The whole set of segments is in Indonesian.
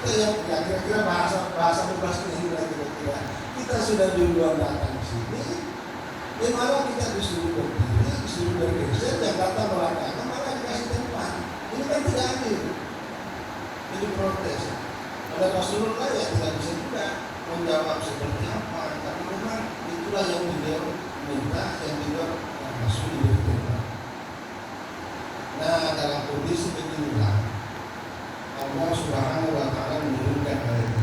kita yang kira-kira bahasa bebasnya ini kira-kira kita sudah duluan datang ke sini, ya malah kita disuruh berdiri, disuruh bergeser, yang datang belakangan malah dikasih tempat. Ini kan tidak adil. Jadi protes. Ada Rasulullah ya tidak bisa juga menjawab seperti apa, tapi memang itulah yang beliau minta, yang beliau masuk di tempat. Nah, dalam kondisi beginilah Allah Subhanahu wa Ta'ala menurunkan ayat ini.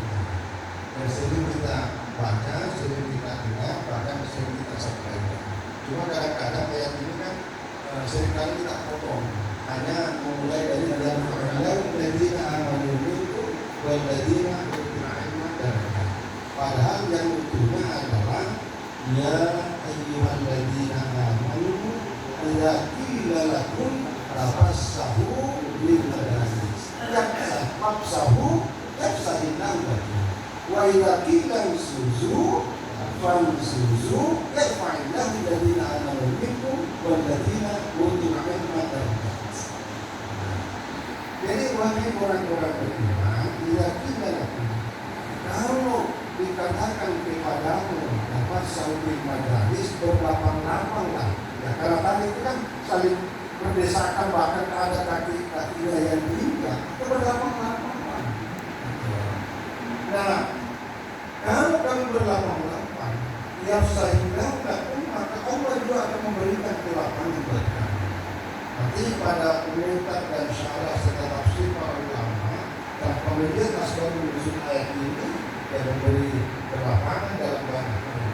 Dan sering kita baca, sering kita dengar, bahkan sering kita sampaikan. Cuma kadang-kadang ayat ini kan seringkali kita potong. Hanya memulai dari alladzina amanu minkum walladzina utul ilma darajat. Padahal yang utuhnya adalah ya ayyuhalladzina amanu idza qila lakum tafassahu bil majalis yafsahu yafsahillahu lakum wa idza qila suzu fansuzu yarfa'illahu alladzina amanu minkum walladzina utul ilma darajat. Jadi wahai orang-orang beriman, tidak kita lakukan. Kalau dikatakan kepadamu dapat saudi majalis berlapang-lapanglah. Ya karena tadi itu kan saling berdesakan, bahkan ada kaki-kaki yang tinggal itu berlapang-lapang. Nah, kalau kamu berlapang-lapang, ya sehingga maka Allah juga akan memberikan kelapangan buat kamu. Nanti pada komentar dan syarah serta tafsir para ulama dan penelitian naskah menyusun ayat ini yang memberi kelapangan dalam banyak hal.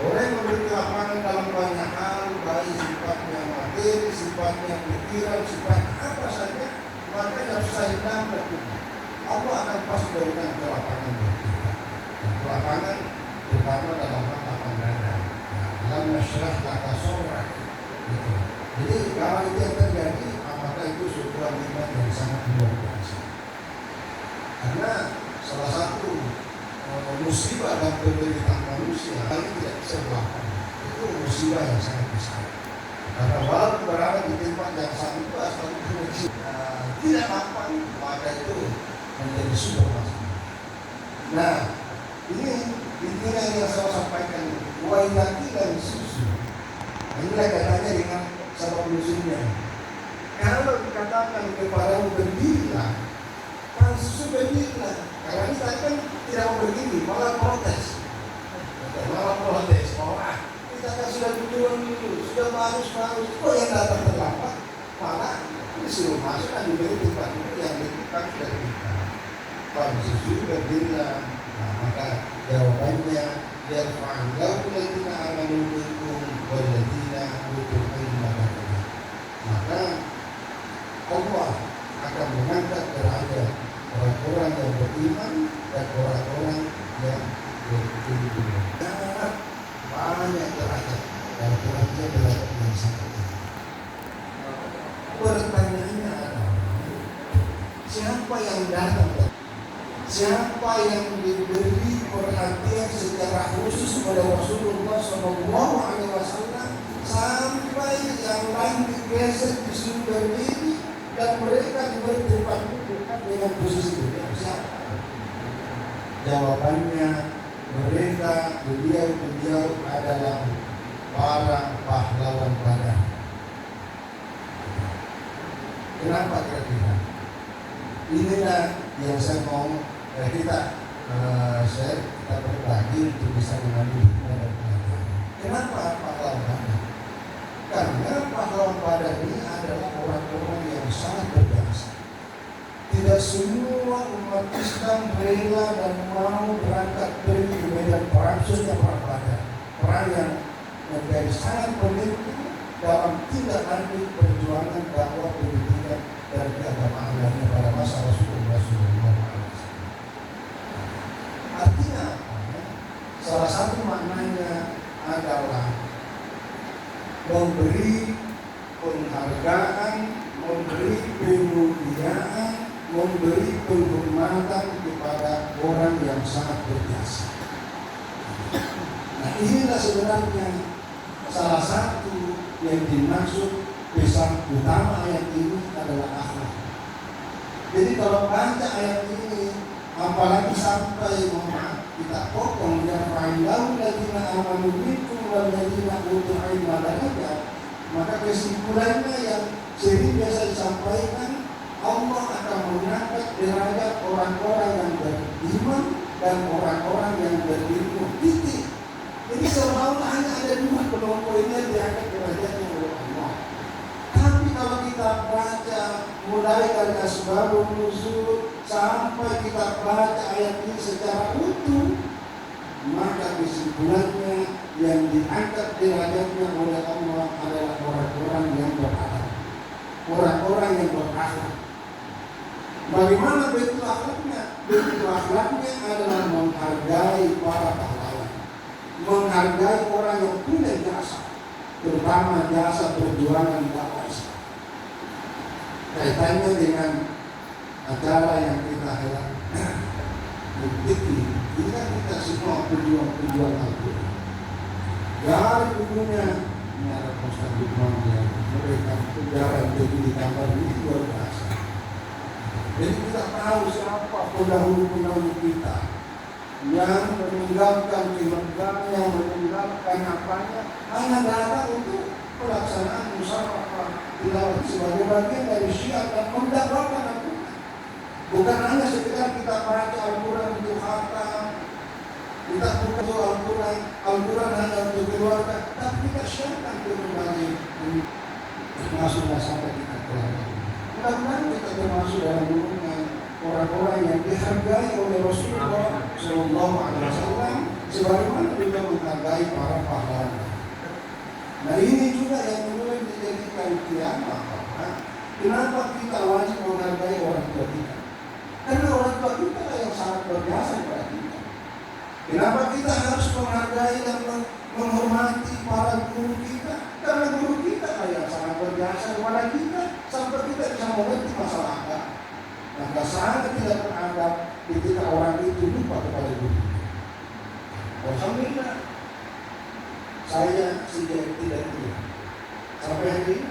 Orang yang memberi kelapangan dalam banyak hal, baik sifatnya materi, sifatnya pikiran, sifatnya apa saja, maka yang saya lakukan Allah akan pasti berikan kelapangan buat kita. Dan kelapangan terutama dalam lapang dada. Dalam nasyrah laka sorah gitu. Jadi kalau itu yang terjadi, apakah itu suatu iman yang sangat luar biasa? Karena salah satu musibah dan penderitaan manusia ini tidak bisa dilakukan. Itu musibah yang sangat besar. Karena walaupun berada di tempat yang sangat luas, tidak lapang, maka itu menjadi sumber masalah. Nah, ini intinya yang saya sampaikan, wailati dan susu. Inilah katanya dengan sabab musuhnya. Kalau dikatakan kepadamu berdirilah, pansus berdirilah. Karena kita kan tidak mau berdiri, malah protes. Kita kan sudah duluan dulu, sudah bagus. Kok yang datang terlambat, malah disuruh masuk dan diberi tempat yang ditentukan sudah kita. Pansus berdirilah. Nah, maka jawabannya biar fa'alau ladzina amanu minkum walladzina utul ilma darajat. Maka Allah akan mengangkat derajat orang-orang yang beriman dan orang-orang yang berilmu. Banyak derajat dan derajat yang sangat tinggi. Pertanyaannya adalah siapa yang datang? Siapa yang diberi perhatian secara khusus oleh Rasulullah SAW sampai yang lain digeser disuruh berdiri dan mereka diberi tempat duduk dengan posisi itu? Siapa? Jawabannya mereka beliau adalah para pahlawan Badar. Kenapa kira-kira? Inilah yang saya mau kita berbagi untuk bisa mengambil pada pelajaran. Kenapa pahlawan Badar? Karena pahlawan Badar ini adalah orang-orang yang sangat berjasa. Tidak semua umat Islam rela dan mau berangkat pergi ke medan perang, khususnya perang Badar. Perang yang menjadi sangat penting dalam tindak lanjut perjuangan dakwah pendidikan dan keagamaan lainnya pada masa Rasulullah SAW. Artinya apa? Salah satu maknanya adalah memberi penghargaan, memberi pemuliaan, memberi penghormatan kepada orang yang sangat berjasa. Nah, inilah sebenarnya salah satu yang dimaksud pesan utama ayat ini adalah akhlak. Jadi kalau baca ayat ini, apalagi sampai kita potong yang fa'indahu ladina amanu minkum wal ladina utul ilma darajat, maka kesimpulannya yang sering biasa disampaikan, Allah akan mengangkat derajat orang-orang yang beriman dan orang-orang yang berilmu. Titik. Jadi seolah-olah hanya ada dua kelompok ini yang diangkat derajatnya oleh Allah. Tapi kalau kita baca mulai dari asbabun nuzul sampai kita baca ayat ini secara utuh, maka kesimpulannya yang diangkat derajatnya oleh Allah adalah orang-orang yang berakhlak, orang-orang yang berakhlak. Bagaimana bentuk akhlaknya? Bentuk akhlaknya adalah menghargai para pahlawan, menghargai orang yang punya jasa, terutama jasa perjuangan dakwah Islam. Kaitannya dengan acara yang kita helat, ini kan kita semua pejuang Al-Quran. Dari bukunya ini ada Ustaz Lukman yang mereka sejarah yang di gambar ini luar biasa. Jadi kita tahu siapa pendahulu kita yang meninggalkan kelembagaan, meninggalkan apanya, hanya datang untuk pelaksanaan musyawarah tilawah sebagai bagian dari syiar dan mendakwakan Al-Quran. Bukan hanya sekedar kita baca Al-Quran untuk khatam, kita buka Al-Quran hanya untuk keluarga, tapi kita syiarkan ke berbagai masuklah sampai kita keluarga. Mudah-mudahan kita termasuk dalam golongan orang-orang yang dihargai oleh Rasulullah Sallallahu Alaihi Wasallam sebagaimana juga menghargai para pahlawan. Nah ini juga yang mulai dijadikan kiamat. Kenapa kita wajib menghargai orang tua kita? Karena orang tua kita yang sangat berjasa kepada kita. Kenapa kita harus menghargai dan menghormati para guru kita? Karena guru kita yang sangat berjasa kepada kita sampai kita bisa mengerti masyarakat. Maka sangat tidak beradab ketika orang itu lupa kepada guru. Alhamdulillah, saya tidak dia. Sampai hari ini,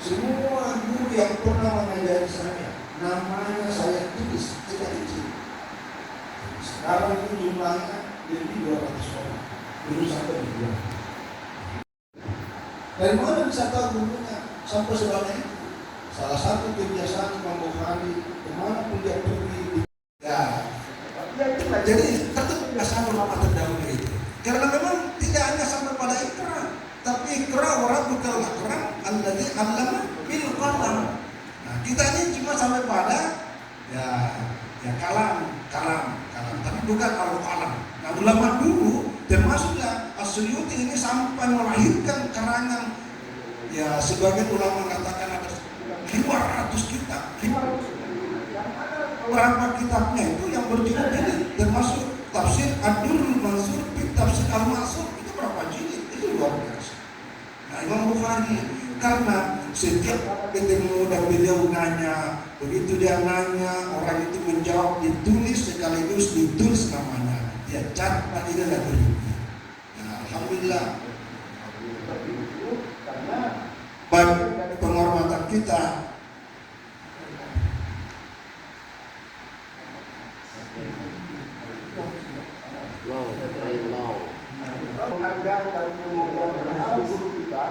semua guru yang pernah mengajari saya, namanya saya tulis sejak kecil. Sekarang itu jumlahnya lebih 200 orang, belum sampai 2. Dari mana bisa tahu gurunya sampai sebanyak itu? Salah satu kebiasaan Imam Bukhari, kemana pun dia pergi, ya itulah. Jadi satu kebiasaan ulama terdahulu itu. Karena memang tidak hanya sampai pada ikra, tapi ikra orang bukan akram, alladzi 'allama bil qalam. Nah, kita ini cuma sampai pada ya kalam, tapi bukan al-qalam. Nah, ulama dulu termasuknya As-Suyuti ini sampai melahirkan karangan, ya sebagian ulama mengatakan ada 500 kitab. Berapa kitabnya itu yang berjilid ini, termasuk tafsir Ad-Durrul Mansur, tafsir Al-Mansur, itu berapa jilid? Itu luar biasa. Nah, Imam Bukhari karena setiap ketemu dan beliau nanya, begitu dia nanya, orang itu menjawab, ditulis sekaligus ditulis namanya, dia catat ini adalah berikutnya. Nah, alhamdulillah. Karena bagian dari penghormatan kita, penghargaan dari guru kita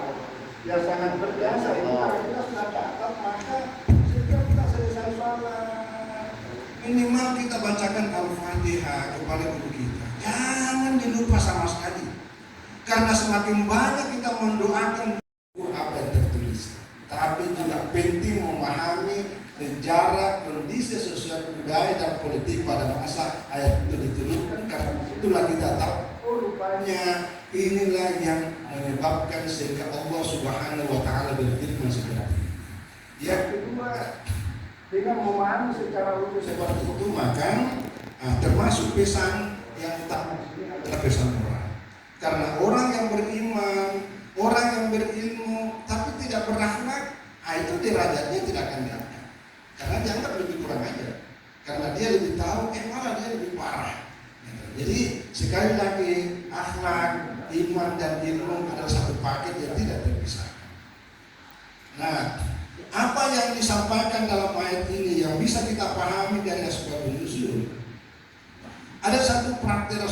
yang sangat berjasa itu kita sudah catat, maka setiap kita selesai sholat minimal kita bacakan Al-Fatihah kepada guru kita. Jangan dilupa sama sekali, karena semakin banyak kita mendoakan apa yang tertulis, tapi juga penting memahami sejarah, kondisi sosial, budaya dan politik pada masa ayat itu diturunkan. Karena itulah kita tahu, rupanya inilah yang menyebabkan sehingga Allah Subhanahu wa Ta'ala berfirman seperti ini. Yang kedua, dengan memahami secara utuh seperti itu, maka termasuk pesan yang utama adalah pesan moral. Karena orang yang beriman, orang yang berilmu tapi tidak berakhlak, itu derajatnya tidak akan diangkat. Karena dianggap lebih kurang aja. Karena dia lebih tahu, malah dia lebih parah. Jadi sekali lagi, akhlak, iman dan ilmu adalah satu paket yang tidak terpisahkan. Nah, apa yang disampaikan dalam ayat ini ya bisa kita pahami dari aspek religius. Ada satu praktek